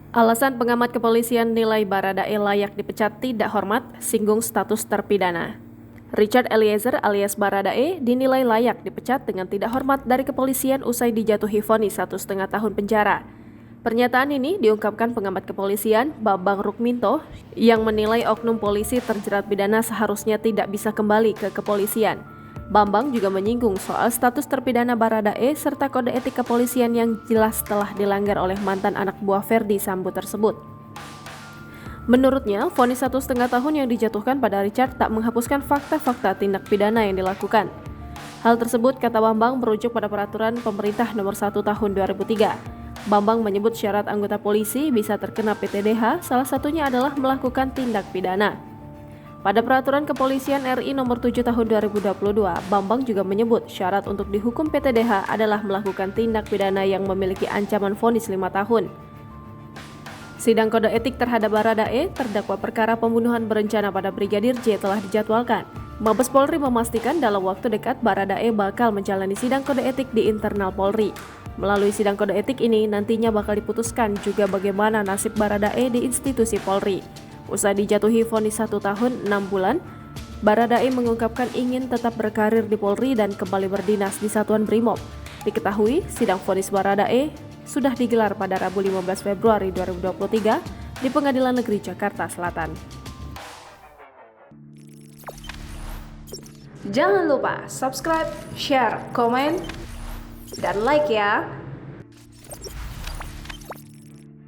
Alasan pengamat kepolisian nilai Baradae layak dipecat tidak hormat, singgung status terpidana. Richard Eliezer alias Baradae dinilai layak dipecat dengan tidak hormat dari kepolisian usai dijatuhi vonis 1,5 tahun penjara. Pernyataan ini diungkapkan pengamat kepolisian Bambang Rukminto yang menilai oknum polisi terjerat pidana seharusnya tidak bisa kembali ke kepolisian. Bambang juga menyinggung soal status terpidana Baradae serta kode etik kepolisian yang jelas telah dilanggar oleh mantan anak buah Verdi Sambo tersebut. Menurutnya, vonis 1,5 tahun yang dijatuhkan pada Richard tak menghapuskan fakta-fakta tindak pidana yang dilakukan. Hal tersebut, kata Bambang, merujuk pada peraturan pemerintah nomor 1 tahun 2003. Bambang menyebut syarat anggota polisi bisa terkena PTDH, salah satunya adalah melakukan tindak pidana. Pada peraturan kepolisian RI nomor 7 tahun 2022, Bambang juga menyebut syarat untuk dihukum PTDH adalah melakukan tindak pidana yang memiliki ancaman vonis 5 tahun. Sidang kode etik terhadap Baradae, terdakwa perkara pembunuhan berencana pada Brigadir J telah dijadwalkan. Mabes Polri memastikan dalam waktu dekat Baradae bakal menjalani sidang kode etik di internal Polri. Melalui sidang kode etik ini nantinya bakal diputuskan juga bagaimana nasib Baradae di institusi Polri. Usai dijatuhi vonis 1 tahun 6 bulan, Baradae mengungkapkan ingin tetap berkarir di Polri dan kembali berdinas di Satuan Brimob. Diketahui, sidang vonis Baradae sudah digelar pada Rabu 15 Februari 2023 di Pengadilan Negeri Jakarta Selatan. Jangan lupa subscribe, share, komen, dan like ya!